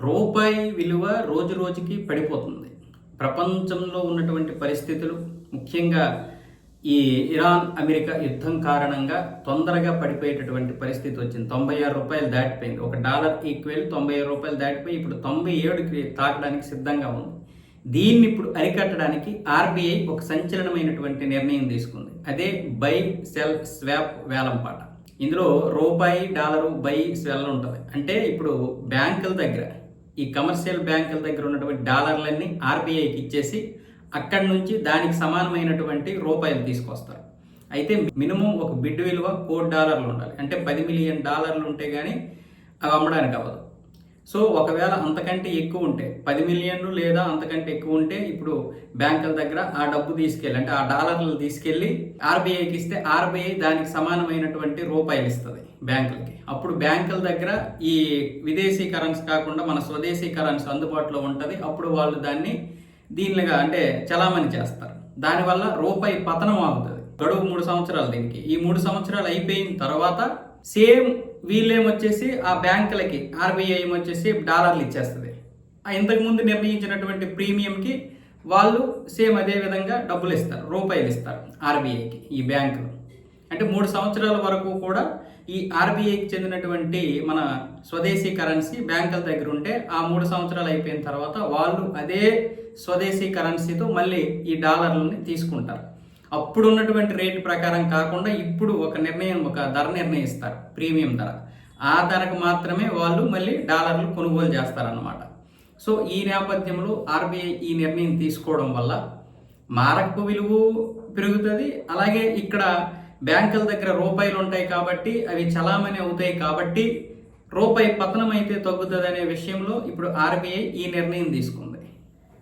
రూపాయి విలువ రోజు రోజుకి పడిపోతుంది. ప్రపంచంలో ఉన్నటువంటి పరిస్థితులు, ముఖ్యంగా ఈ ఇరాన్ అమెరికా యుద్ధం కారణంగా తొందరగా పడిపోయేటటువంటి పరిస్థితి వచ్చింది. రూ. 96 దాటిపోయింది. ఒక డాలర్ ఈక్వల్ రూ. 95 దాటిపోయి ఇప్పుడు 97కి తాకడానికి సిద్ధంగా ఉంది. దీన్ని ఇప్పుడు అరికట్టడానికి ఆర్బీఐ ఒక సంచలనమైనటువంటి నిర్ణయం తీసుకుంది. అదే బై సెల్ స్వాప్ వేలంపాట. ఇందులో రూపాయి డాలరు బై సెల్ ఉంటుంది. అంటే ఇప్పుడు బ్యాంకుల దగ్గర, ఈ కమర్షియల్ బ్యాంకుల దగ్గర ఉన్నటువంటి డాలర్లన్నీ ఆర్బీఐకి ఇచ్చేసి అక్కడి నుంచి దానికి సమానమైనటువంటి రూపాయలు తీసుకొస్తారు. అయితే మినిమం ఒక బిడ్ విలువ $1 ఉండాలి. అంటే $10 మిలియన్ ఉంటే కానీ అవి అమ్మడానికి అవ్వదు. సో ఒకవేళ అంతకంటే ఎక్కువ ఉంటే 10 మిలియన్లు లేదా అంతకంటే ఎక్కువ ఉంటే ఇప్పుడు బ్యాంకుల దగ్గర ఆ డబ్బు తీసుకెళ్ళి, అంటే ఆ డాలర్లు తీసుకెళ్ళి ఆర్బీఐకి ఇస్తే ఆర్బీఐ దానికి సమానమైనటువంటి రూపాయలు ఇస్తుంది బ్యాంకులకి. అప్పుడు బ్యాంకుల దగ్గర ఈ విదేశీ కరెన్సీ కాకుండా మన స్వదేశీ కరెన్సీ అందుబాటులో ఉంటుంది. అప్పుడు వాళ్ళు దాన్ని దీనిగా అంటే చలామణి చేస్తారు. దానివల్ల రూపాయి పతనం ఆగుతుంది. గడువు 3 సంవత్సరాలు దీనికి. ఈ 3 సంవత్సరాలు అయిపోయిన తర్వాత సేమ్ వీళ్ళేమొచ్చేసి ఆ బ్యాంకులకి ఆర్బీఐ వచ్చేసి డాలర్లు ఇచ్చేస్తుంది. ఇంతకుముందు నిర్ణయించినటువంటి ప్రీమియంకి వాళ్ళు సేమ్ అదే విధంగా డబ్బులు ఇస్తారు, రూపాయలు ఇస్తారు ఆర్బీఐకి ఈ బ్యాంకులు. అంటే 3 సంవత్సరాల వరకు కూడా ఈ ఆర్బీఐకి చెందినటువంటి మన స్వదేశీ కరెన్సీ బ్యాంకుల దగ్గర ఉంటే ఆ 3 సంవత్సరాలు అయిపోయిన తర్వాత వాళ్ళు అదే స్వదేశీ కరెన్సీతో మళ్ళీ ఈ డాలర్లని తీసుకుంటారు. అప్పుడు ఉన్నటువంటి రేటు ప్రకారం కాకుండా ఇప్పుడు ఒక ధర నిర్ణయిస్తారు, ప్రీమియం ధర. ఆ ధరకు మాత్రమే వాళ్ళు మళ్ళీ డాలర్లు కొనుగోలు చేస్తారన్నమాట. సో ఈ నేపథ్యంలో ఆర్బీఐ ఈ నిర్ణయం తీసుకోవడం వల్ల మారకపు విలువ పెరుగుతుంది. అలాగే ఇక్కడ బ్యాంకుల దగ్గర రూపాయలు ఉంటాయి కాబట్టి అవి చలామణి అవుతాయి కాబట్టి రూపాయి పతనం అయితే తగ్గుతుంది అనే విషయంలో ఇప్పుడు ఆర్బీఐ ఈ నిర్ణయం తీసుకుంది.